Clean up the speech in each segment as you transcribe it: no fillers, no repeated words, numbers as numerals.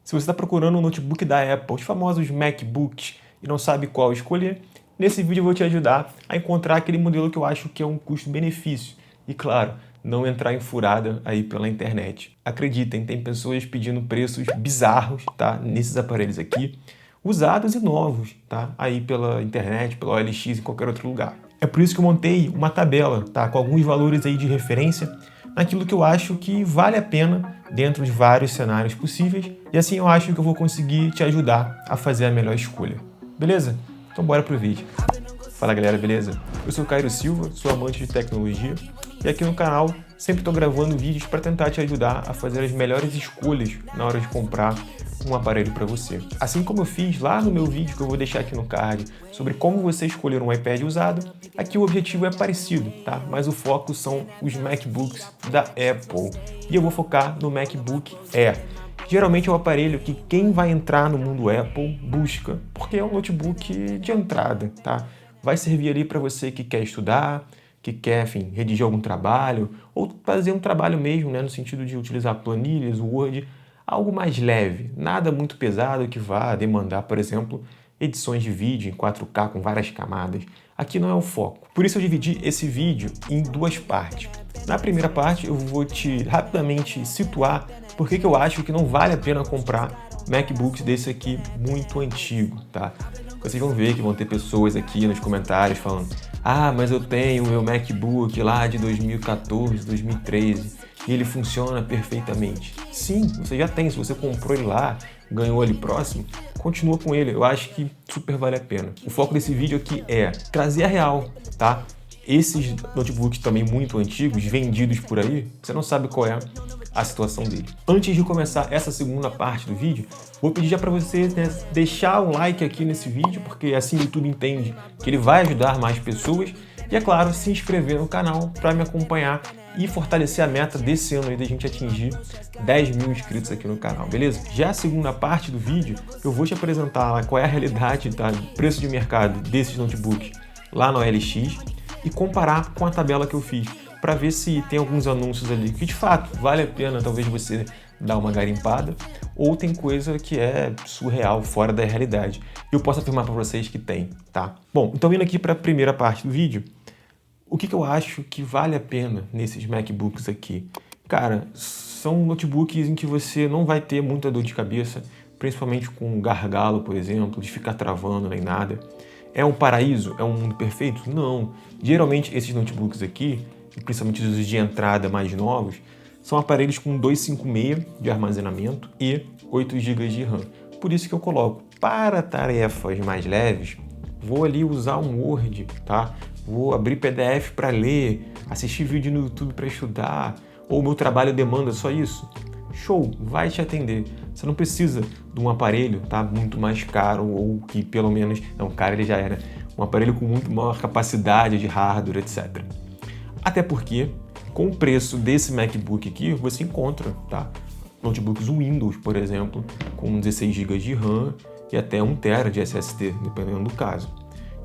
Se você está procurando um notebook da Apple, os famosos MacBooks, e não sabe qual escolher, nesse vídeo eu vou te ajudar a encontrar aquele modelo que eu acho que é um custo-benefício. E claro, não entrar em furada aí pela internet. Acreditem, tem pessoas pedindo preços bizarros, tá? Nesses aparelhos aqui, usados e novos, tá? Aí pela internet, pela OLX, em qualquer outro lugar. É por isso que eu montei uma tabela, tá? Com alguns valores aí de referência, naquilo que eu acho que vale a pena dentro de vários cenários possíveis, e assim eu acho que eu vou conseguir te ajudar a fazer a melhor escolha. Beleza? Então bora pro vídeo. Fala galera, beleza? Eu sou o Cairo Silva, sou amante de tecnologia, e aqui no canal sempre estou gravando vídeos para tentar te ajudar a fazer as melhores escolhas na hora de comprar um aparelho para você. Assim como eu fiz lá no meu vídeo, que eu vou deixar aqui no card, sobre como você escolher um iPad usado, aqui o objetivo é parecido, tá? Mas o foco são os MacBooks da Apple. E eu vou focar no MacBook Air. Geralmente é o aparelho que quem vai entrar no mundo Apple busca, porque é um notebook de entrada, tá? Vai servir ali para você que quer estudar, que quer, enfim, redigir algum trabalho, ou fazer um trabalho mesmo, né, no sentido de utilizar planilhas, Word, algo mais leve, nada muito pesado que vá demandar, por exemplo, edições de vídeo em 4K com várias camadas. Aqui não é o foco. Por isso eu dividi esse vídeo em duas partes. Na primeira parte eu vou te rapidamente situar por que eu acho que não vale a pena comprar MacBooks desse aqui muito antigo, tá? Vocês vão ver que vão ter pessoas aqui nos comentários falando: ah, mas eu tenho o meu MacBook lá de 2014, 2013 e ele funciona perfeitamente. Sim, você já tem. Se você comprou ele lá, ganhou ele próximo, continua com ele. Eu acho que super vale a pena. O foco desse vídeo aqui é trazer a real, tá? Esses notebooks também muito antigos, vendidos por aí, você não sabe qual é a situação dele. Antes de começar essa segunda parte do vídeo, vou pedir já para você, né, deixar um like aqui nesse vídeo, porque assim o YouTube entende que ele vai ajudar mais pessoas. E é claro, se inscrever no canal para me acompanhar e fortalecer a meta desse ano aí da gente atingir 10 mil inscritos aqui no canal, beleza? Já a segunda parte do vídeo, eu vou te apresentar lá qual é a realidade, tá? Preço de mercado desses notebooks lá no OLX e comparar com a tabela que eu fiz, para ver se tem alguns anúncios ali que de fato vale a pena talvez você dar uma garimpada, ou tem coisa que é surreal, fora da realidade. E eu posso afirmar para vocês que tem, tá? Bom, então vindo aqui para a primeira parte do vídeo, o que eu acho que vale a pena nesses MacBooks aqui? Cara, são notebooks em que você não vai ter muita dor de cabeça, principalmente com gargalo, por exemplo, de ficar travando nem nada. É um paraíso? É um mundo perfeito? Não. Geralmente esses notebooks aqui, principalmente os de entrada mais novos, são aparelhos com 256 de armazenamento e 8 GB de RAM. Por isso que eu coloco, para tarefas mais leves, vou ali usar um Word, tá? Vou abrir PDF para ler, assistir vídeo no YouTube para estudar, ou meu trabalho demanda só isso. Show, vai te atender. Você não precisa de um aparelho, tá, muito mais caro, ou que pelo menos, não, caro ele já era, um aparelho com muito maior capacidade de hardware, etc. Até porque, com o preço desse MacBook aqui, você encontra, tá, notebooks Windows, por exemplo, com 16 GB de RAM e até 1 TB de SSD, dependendo do caso.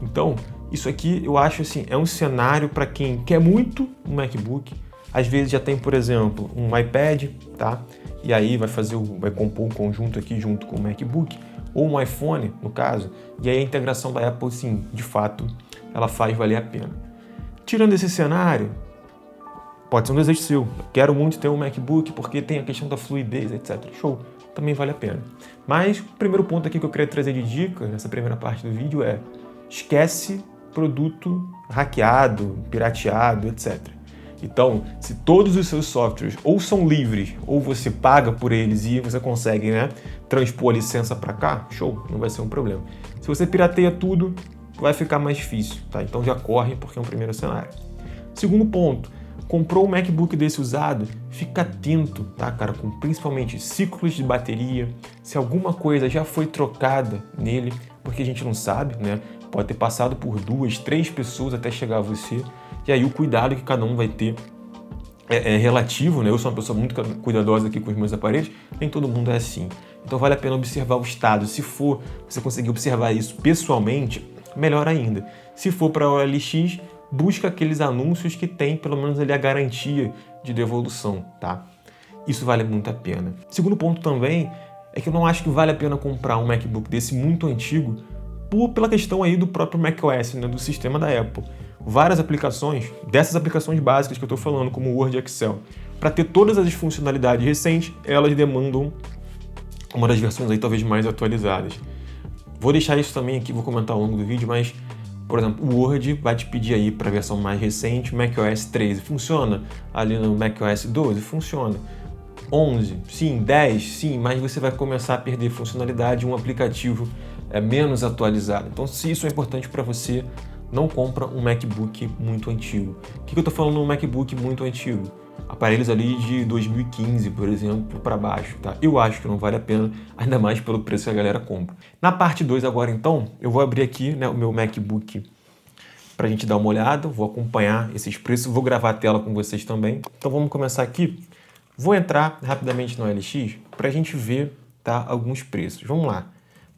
Então, isso aqui eu acho assim, é um cenário para quem quer muito um MacBook. Às vezes já tem, por exemplo, um iPad, tá? E aí vai compor um conjunto aqui junto com o MacBook, ou um iPhone, no caso, e aí a integração da Apple, sim, de fato, ela faz valer a pena. Tirando esse cenário, pode ser um desejo seu. Eu quero muito ter um MacBook porque tem a questão da fluidez, etc. Show, também vale a pena. Mas o primeiro ponto aqui que eu queria trazer de dica nessa primeira parte do vídeo é: esquece produto hackeado, pirateado, etc. Então, se todos os seus softwares ou são livres ou você paga por eles e você consegue, né, transpor a licença para cá, show, não vai ser um problema. Se você pirateia tudo, vai ficar mais difícil, tá? Então já corre porque é um primeiro cenário. Segundo ponto, comprou um MacBook desse usado, fica atento, tá, cara, com principalmente ciclos de bateria, se alguma coisa já foi trocada nele, porque a gente não sabe, né? Pode ter passado por 2, 3 pessoas até chegar a você, e aí o cuidado que cada um vai ter é relativo, né? Eu sou uma pessoa muito cuidadosa aqui com os meus aparelhos, nem todo mundo é assim. Então vale a pena observar o estado. Se for você conseguir observar isso pessoalmente, melhor ainda. Se for para o OLX, busca aqueles anúncios que tem pelo menos ali a garantia de devolução, tá? Isso vale muito a pena. Segundo ponto também é que eu não acho que vale a pena comprar um MacBook desse muito antigo pela questão aí do próprio macOS, né, do sistema da Apple. Várias aplicações, dessas aplicações básicas que eu estou falando, como Word e Excel, para ter todas as funcionalidades recentes, elas demandam uma das versões aí talvez mais atualizadas. Vou deixar isso também aqui, vou comentar ao longo do vídeo, mas, por exemplo, o Word vai te pedir aí para a versão mais recente, macOS 13, funciona. Ali no macOS 12, funciona. 11, sim, 10, sim, mas você vai começar a perder funcionalidade, um aplicativo é menos atualizado. Então, se isso é importante para você, não compra um MacBook muito antigo. O que eu estou falando um MacBook muito antigo? Aparelhos ali de 2015, por exemplo, para baixo, tá? Eu acho que não vale a pena, ainda mais pelo preço que a galera compra. Na parte 2 agora, então, eu vou abrir aqui, né, o meu MacBook para a gente dar uma olhada, vou acompanhar esses preços, vou gravar a tela com vocês também. Então vamos começar aqui. Vou entrar rapidamente no OLX para a gente ver, tá, alguns preços. Vamos lá.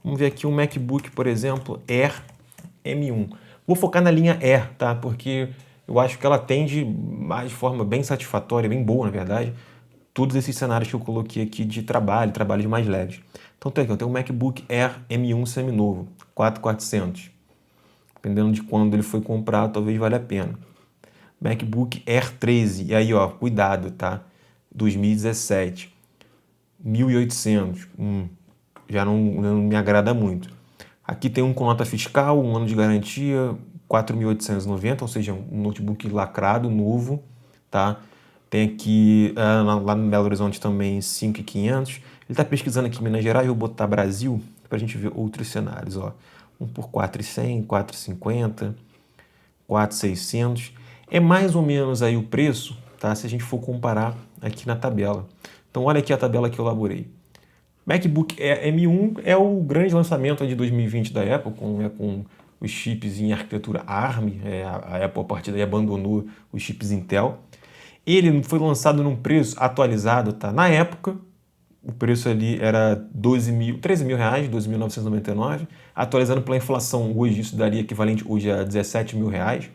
Vamos ver aqui um MacBook, por exemplo, Air M1. Vou focar na linha Air, tá? Porque eu acho que ela atende mais de forma bem satisfatória, bem boa, na verdade, todos esses cenários que eu coloquei aqui de trabalhos mais leves. Então tem aqui, eu tenho um MacBook Air M1 seminovo, 4.400. Dependendo de quando ele foi comprado, talvez valha a pena. MacBook Air 13, e aí, ó, cuidado, tá? 2017, 1.800, já não me agrada muito. Aqui tem um com nota fiscal, um ano de garantia, 4.890, ou seja, um notebook lacrado, novo, tá? Tem aqui, lá no Belo Horizonte também, 5.500. Ele está pesquisando aqui em Minas Gerais, eu vou botar Brasil, para a gente ver outros cenários, ó. Um por 4.100, 4.50, 4.600. É mais ou menos aí o preço, tá? Se a gente for comparar aqui na tabela. Então, olha aqui a tabela que eu elaborei. MacBook Air M1 é o grande lançamento de 2020 da Apple, com os chips em arquitetura ARM. A Apple, a partir daí, abandonou os chips Intel. Ele foi lançado num preço atualizado, tá? Na época, o preço ali era 13 mil reais, 12.999. Atualizando pela inflação hoje, isso daria equivalente hoje a 17 mil reais.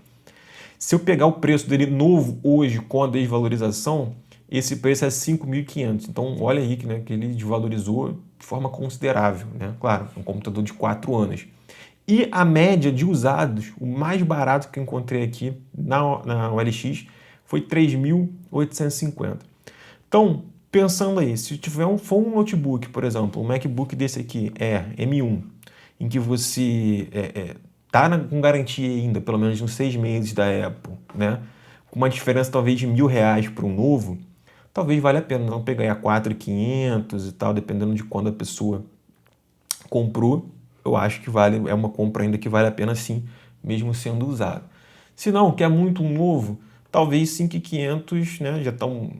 Se eu pegar o preço dele novo hoje com a desvalorização, esse preço é 5.500. Então, olha aí né, que ele desvalorizou de forma considerável, né? Claro, um computador de 4 anos. E a média de usados, o mais barato que eu encontrei aqui na OLX, foi 3.850. Então, pensando aí, se for um notebook, por exemplo, um MacBook desse aqui, M1, em que você tá com garantia ainda, pelo menos uns 6 meses da Apple, né? Com uma diferença talvez de R$1.000 para um novo, talvez valha a pena não pegar a 4.500 e tal, dependendo de quando a pessoa comprou. Eu acho que é uma compra ainda que vale a pena sim, mesmo sendo usado. Se não, quer muito um novo, talvez 5.500, né? Já estão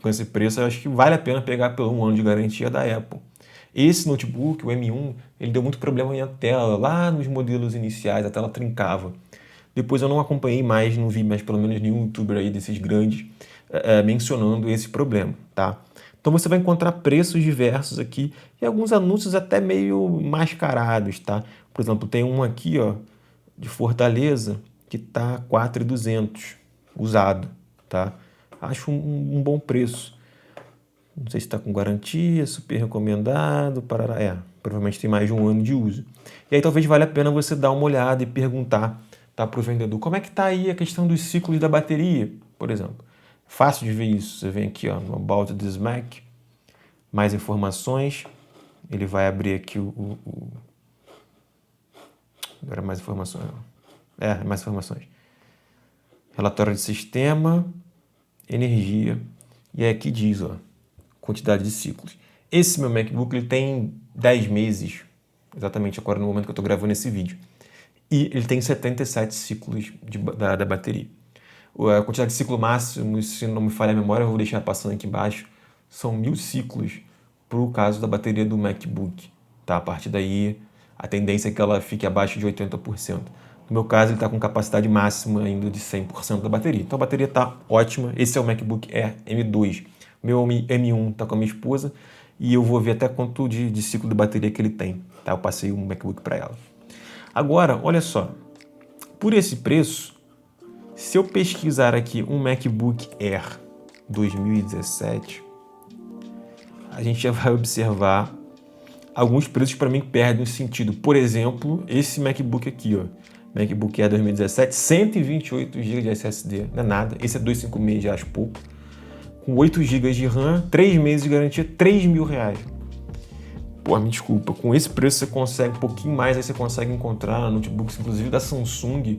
com esse preço, eu acho que vale a pena pegar pelo 1 ano de garantia da Apple. Esse notebook, o M1, ele deu muito problema na tela, lá nos modelos iniciais, a tela trincava. Depois eu não acompanhei mais, não vi mais pelo menos nenhum youtuber aí desses grandes mencionando esse problema, tá? Então você vai encontrar preços diversos aqui e alguns anúncios até meio mascarados, tá? Por exemplo, tem um aqui, ó, de Fortaleza, que tá 4.200 usado, tá? Acho um bom preço. Não sei se está com garantia, super recomendado, parará. Provavelmente tem mais de 1 ano de uso. E aí talvez valha a pena você dar uma olhada e perguntar, tá, para o vendedor, como é que está aí a questão dos ciclos da bateria, por exemplo. Fácil de ver isso. Você vem aqui, ó, no About This Mac, mais informações. Ele vai abrir aqui Agora mais informações. Mais informações. Relatório de sistema, energia. E aí aqui diz, ó, quantidade de ciclos. Esse meu MacBook ele tem 10 meses, exatamente agora no momento que eu estou gravando esse vídeo. E ele tem 77 ciclos da bateria. A quantidade de ciclo máximo, se não me falha a memória, eu vou deixar passando aqui embaixo, são 1.000 ciclos para o caso da bateria do MacBook. Tá? A partir daí, a tendência é que ela fique abaixo de 80%. No meu caso, ele está com capacidade máxima ainda de 100% da bateria. Então a bateria está ótima. Esse é o MacBook Air M2. Meu M1 está com a minha esposa e eu vou ver até quanto de ciclo de bateria que ele tem. Tá? Eu passei um MacBook para ela. Agora, olha só. Por esse preço, se eu pesquisar aqui um MacBook Air 2017, a gente já vai observar alguns preços para mim que perdem o sentido. Por exemplo, esse MacBook aqui, ó, MacBook Air 2017, 128 GB de SSD, não é nada. Esse é 256, já acho pouco. Com 8 GB de RAM, 3 meses de garantia, R$3.000. Pô, me desculpa, com esse preço você consegue um pouquinho mais, aí você consegue encontrar notebooks, inclusive da Samsung,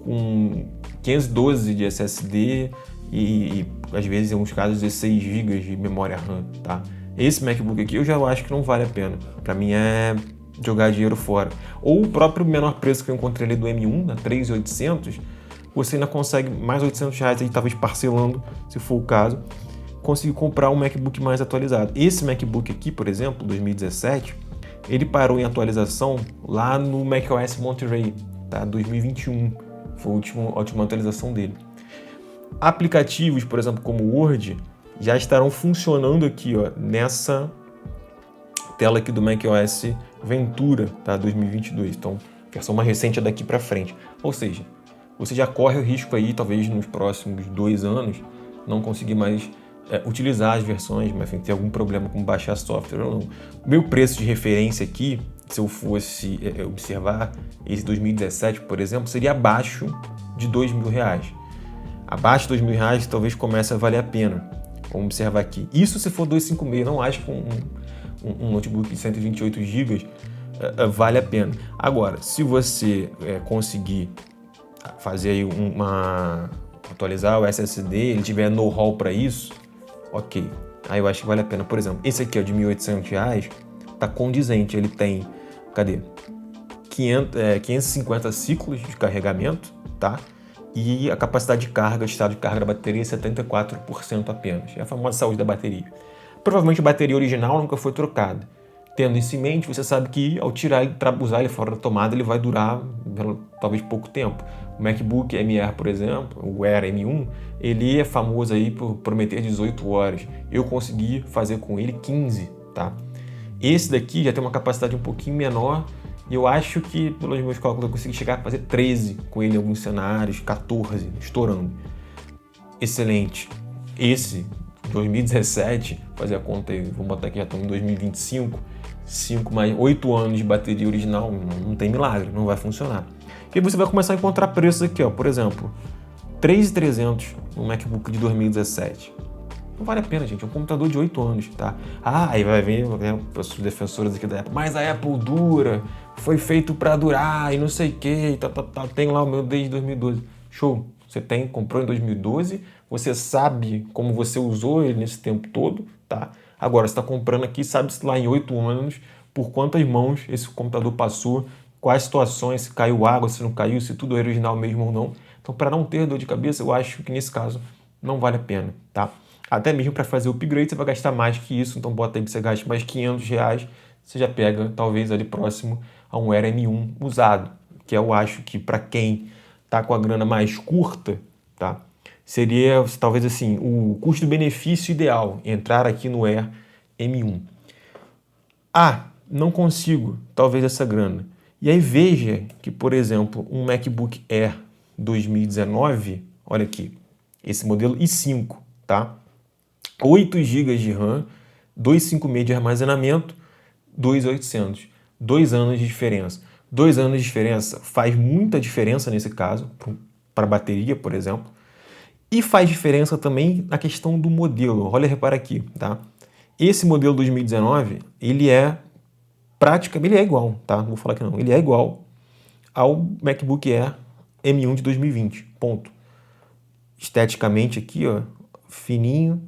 com 512 de SSD e às vezes, em alguns casos, 16 GB de memória RAM, tá? Esse MacBook aqui eu já acho que não vale a pena. Para mim é jogar dinheiro fora. Ou o próprio menor preço que eu encontrei ali do M1, na 3.800, você ainda consegue mais R$800 aí, talvez parcelando, se for o caso, conseguir comprar um MacBook mais atualizado. Esse MacBook aqui, por exemplo, 2017, ele parou em atualização lá no macOS Monterey, tá? 2021, foi a última atualização dele. Aplicativos, por exemplo, como o Word, já estarão funcionando aqui, ó, nessa tela aqui do macOS Ventura, tá? 2022. Então, versão mais recente é daqui para frente. Ou seja, você já corre o risco aí, talvez nos próximos 2 anos, não conseguir mais utilizar as versões, mas enfim, ter algum problema com baixar software ou não. O meu preço de referência aqui, se eu fosse observar esse 2017, por exemplo, seria abaixo de R$2.000. Abaixo de R$2.000 talvez comece a valer a pena. Vamos observar aqui. Isso se for 256, não acho que um notebook de 128 GB vale a pena. Agora, se você conseguir fazer aí atualizar o SSD, ele tiver know-how para isso, ok. Aí eu acho que vale a pena. Por exemplo, esse aqui, ó, de R$1.800, tá condizente. Ele tem, cadê? 550 ciclos de carregamento, tá? E a capacidade de carga, o estado de carga da bateria é 74% apenas. É a famosa saúde da bateria. Provavelmente a bateria original nunca foi trocada. Tendo isso em mente, você sabe que ao tirar ele, usar ele fora da tomada, ele vai durar talvez pouco tempo. O MacBook M-Air, por exemplo, o Air M1, ele é famoso aí por prometer 18 horas. Eu consegui fazer com ele 15, tá? Esse daqui já tem uma capacidade um pouquinho menor, e eu acho que, pelos meus cálculos, eu consegui chegar a fazer 13 com ele em alguns cenários, 14, estourando. Excelente. Esse, 2017, fazer a conta aí, vamos botar aqui, já estamos em 2025, 5 mais 8 anos de bateria original, não tem milagre, não vai funcionar. E aí você vai começar a encontrar preços aqui, ó, por exemplo, 3.300 no MacBook de 2017. Não vale a pena, gente. É um computador de 8 anos, tá? Aí vai vir os defensores aqui da Apple. Mas a Apple dura, foi feito para durar e não sei o que. Tem lá o meu desde 2012. Show. Você comprou em 2012, você sabe como você usou ele nesse tempo todo, tá? Agora, você está comprando aqui, sabe-se lá em 8 anos, por quantas mãos esse computador passou, quais situações, se caiu água, se não caiu, se tudo é original mesmo ou não. Então, para não ter dor de cabeça, eu acho que nesse caso não vale a pena, tá? Até mesmo para fazer o upgrade você vai gastar mais que isso, então bota aí que você gaste mais R$500, você já pega talvez ali próximo a um Air M1 usado, que eu acho que para quem tá com a grana mais curta, tá? Seria talvez assim, o custo-benefício ideal, entrar aqui no Air M1. Não consigo, talvez essa grana. E aí veja que, por exemplo, um MacBook Air 2019, olha aqui, esse modelo i5, tá? 8 GB de RAM, 256 de armazenamento, 2.800. 2 anos de diferença. 2 anos de diferença faz muita diferença nesse caso, para a bateria, por exemplo. E faz diferença também na questão do modelo. Olha, repara aqui, tá? Esse modelo 2019, ele é praticamente, ele é igual, tá? Não vou falar que não. Ele é igual ao MacBook Air M1 de 2020, ponto. Esteticamente aqui, ó, fininho.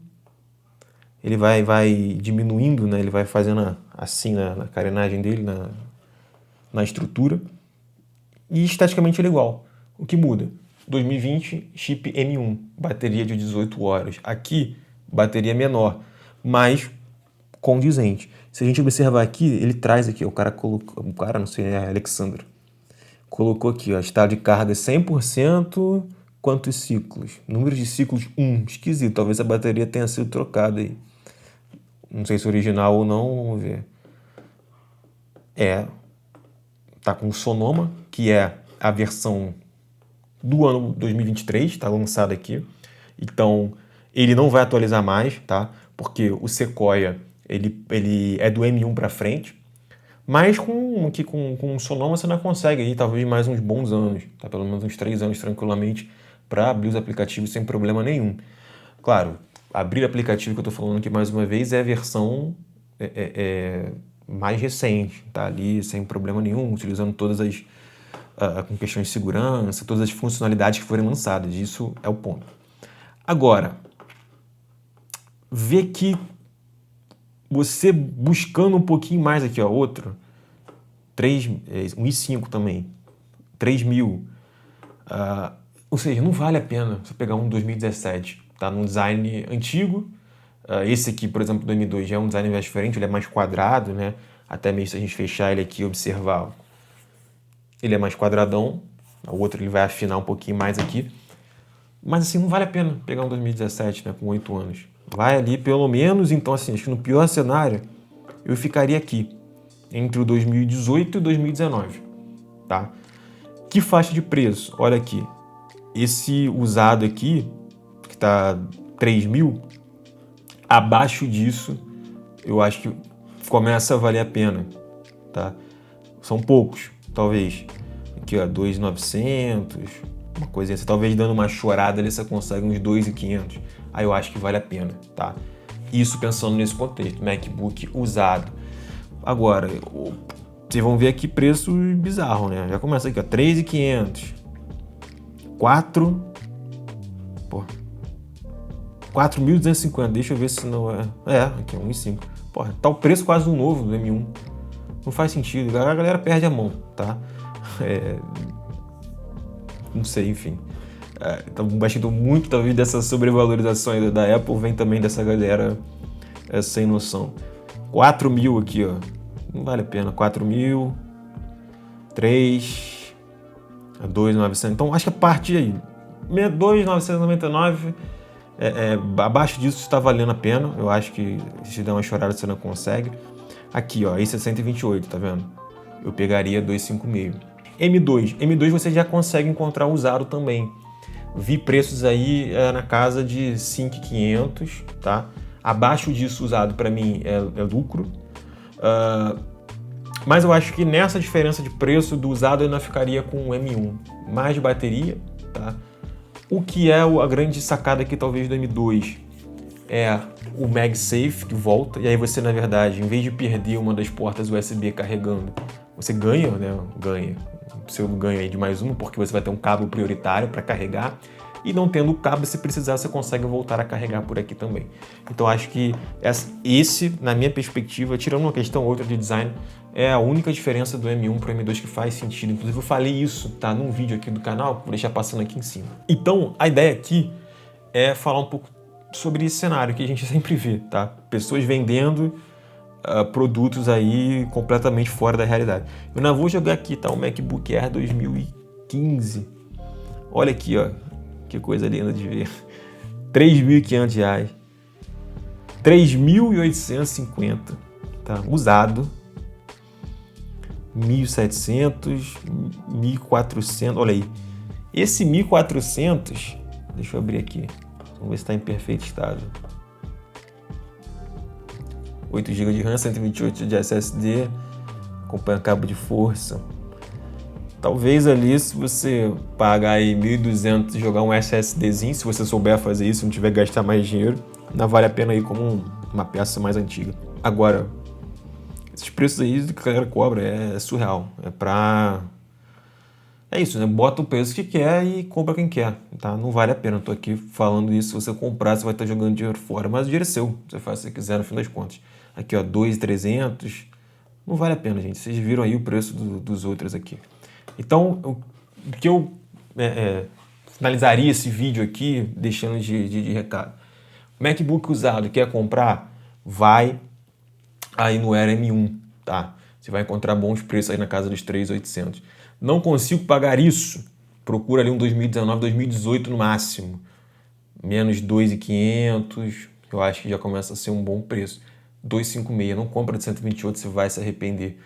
Ele vai diminuindo, né? Ele vai fazendo assim na carenagem dele, na estrutura. E esteticamente ele é igual. O que muda? 2020, chip M1, bateria de 18 horas. Aqui, bateria menor, mas condizente. Se a gente observar aqui, ele traz aqui, o cara colocou, não sei, é Alexandre, colocou aqui, ó, estado de carga 100%, quantos ciclos? Número de ciclos 1, esquisito, talvez a bateria tenha sido trocada aí. Não sei se é original ou não, vamos ver. Tá com o Sonoma, que é a versão do ano 2023, tá lançado aqui. Então, ele não vai atualizar mais, tá? Porque o Sequoia, ele é do M1 para frente, mas com Sonoma você não consegue aí, talvez mais uns bons anos, tá? Pelo menos uns 3 anos tranquilamente para abrir os aplicativos sem problema nenhum. Claro, abrir aplicativo que eu estou falando aqui mais uma vez é a versão mais recente, tá ali sem problema nenhum, utilizando todas as com questões de segurança, todas as funcionalidades que forem lançadas. Isso é o ponto. Agora, vê que você buscando um pouquinho mais aqui, ó, outro, 1.5 também, 3.000, ou seja, não vale a pena você pegar um 2017, tá? Num design antigo. Esse aqui, por exemplo, do M2 já é um design mais diferente, ele é mais quadrado, né? Até mesmo se a gente fechar ele aqui e observar, ele é mais quadradão, o outro ele vai afinar um pouquinho mais aqui. Mas assim, não vale a pena pegar um 2017, né, com 8 anos. Vai ali pelo menos, então assim, acho que no pior cenário, eu ficaria aqui, entre o 2018 e 2019, tá? Que faixa de preço? Olha aqui, esse usado aqui, que tá 3.000, abaixo disso, eu acho que começa a valer a pena, tá? São poucos, talvez. Aqui, ó, 2.900, uma coisinha assim. Talvez dando uma chorada ali você consegue uns 2.500. Aí eu acho que vale a pena, tá? Isso pensando nesse contexto, MacBook usado. Agora, vocês vão ver aqui preço bizarro, né? Já começa aqui, ó, 3.500. 4.250, deixa eu ver se não é... aqui é 1.5. Porra, tá o preço quase do novo, do M1. Não faz sentido, a galera perde a mão, tá? Não sei, enfim. Então, bastante muito, talvez, dessa sobrevalorização aí da Apple vem também dessa galera sem noção. 4.000 aqui, ó. Não vale a pena. 4.000, 3, 2.900. Então, acho que a partir aí, 2.999, abaixo disso está valendo a pena. Eu acho que se der uma chorada você não consegue. Aqui, ó, esse é 128, tá vendo? Eu pegaria 256. M2 você já consegue encontrar usado também. Vi preços aí na casa de 5.500, tá? Abaixo disso usado para mim é lucro. Mas eu acho que nessa diferença de preço do usado eu ainda ficaria com o M1. Mais bateria, tá? O que é a grande sacada aqui talvez do M2 é o MagSafe que volta, e aí você, na verdade, em vez de perder uma das portas USB carregando, você ganha, né? Você ganha aí de mais uma, porque você vai ter um cabo prioritário para carregar, e não tendo o cabo, se precisar, você consegue voltar a carregar por aqui também. Então, acho que esse, na minha perspectiva, tirando uma questão ou outra de design, é a única diferença do M1 para o M2 que faz sentido. Inclusive, eu falei isso, tá? Num vídeo aqui do canal, vou deixar passando aqui em cima. Então, a ideia aqui é falar um pouco sobre esse cenário que a gente sempre vê, tá? Pessoas vendendo produtos aí completamente fora da realidade. Eu não vou jogar aqui, tá? O MacBook Air 2015. Olha aqui, ó. Que coisa linda de ver. R$3.500. 3.850, tá? Usado. 1.700, 1.400. Olha aí. Esse 1.400, deixa eu abrir aqui. Vamos ver se está em perfeito estado. 8 GB de RAM, 128 de SSD, acompanha cabo de força. Talvez ali, se você pagar aí 1.200 e jogar um SSDzinho, se você souber fazer isso, não tiver que gastar mais dinheiro, não vale a pena aí como uma peça mais antiga. Agora, esses preços aí que a galera cobra é surreal. É isso, né? Bota o preço que quer e compra quem quer, tá? Não vale a pena. Eu tô aqui falando isso. Se você comprar, você vai estar jogando dinheiro fora. Mas o dinheiro é seu. Você faz o que você quiser no fim das contas. Aqui, ó, 2.300. Não vale a pena, gente. Vocês viram aí o preço dos outros aqui. Então, o que eu finalizaria esse vídeo aqui, deixando de recado. MacBook usado, quer comprar? Vai aí no Air M1, tá? Você vai encontrar bons preços aí na casa dos 3.800. Não consigo pagar isso. Procura ali um 2019, 2018 no máximo. Menos 2.500, eu acho que já começa a ser um bom preço. 256, não compra de 128, você vai se arrepender.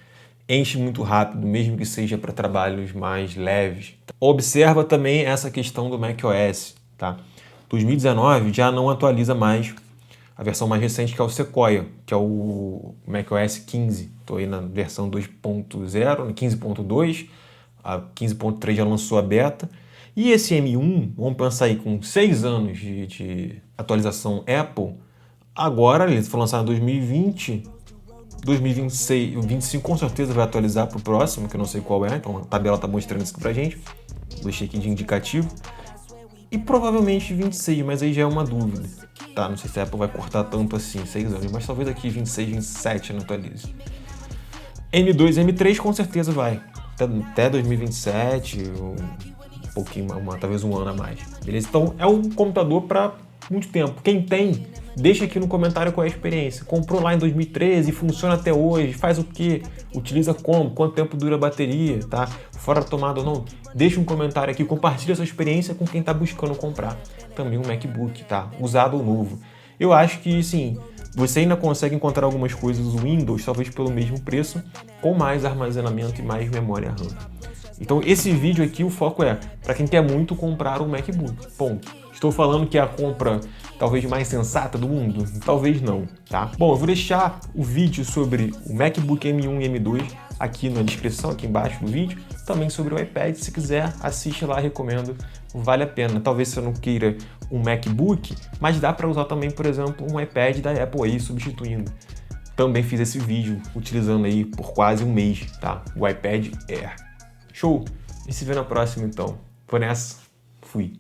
Enche muito rápido, mesmo que seja para trabalhos mais leves. Observa também essa questão do macOS, tá? 2019 já não atualiza mais a versão mais recente, que é o Sequoia, que é o macOS 15. Estou aí na versão 2.0, 15.2, a 15.3 já lançou a beta. E esse M1, vamos pensar aí, com 6 anos de atualização Apple, agora ele foi lançado em 2020, 2026, 2025 com certeza vai atualizar para o próximo, que eu não sei qual é, então a tabela está mostrando isso aqui pra gente. Deixei aqui de indicativo. E provavelmente 26, mas aí já é uma dúvida. Tá, não sei se a Apple vai cortar tanto assim, 6 anos, mas talvez aqui 26, 27 não atualize. M2, M3 com certeza vai. Até 2027, um pouquinho, talvez um ano a mais. Beleza? Então é um computador para muito tempo. Quem tem, deixa aqui no comentário qual é a experiência. Comprou lá em 2013, funciona até hoje, faz o quê? Utiliza como? Quanto tempo dura a bateria? Tá? Fora da tomada ou não? Deixa um comentário aqui, compartilha sua experiência com quem está buscando comprar também um MacBook, tá? Usado ou novo. Eu acho que, sim, você ainda consegue encontrar algumas coisas do Windows, talvez pelo mesmo preço, com mais armazenamento e mais memória RAM. Então esse vídeo aqui, o foco é para quem quer muito comprar um MacBook, ponto. Estou falando que é a compra talvez mais sensata do mundo? Talvez não, tá? Bom, eu vou deixar o vídeo sobre o MacBook M1 e M2 aqui na descrição, aqui embaixo do vídeo, também sobre o iPad, se quiser, assiste lá, recomendo, vale a pena. Talvez você não queira um MacBook, mas dá para usar também, por exemplo, um iPad da Apple aí, substituindo. Também fiz esse vídeo utilizando aí por quase um mês, tá? O iPad Air. Show! E se vê na próxima então. Vou nessa. Fui.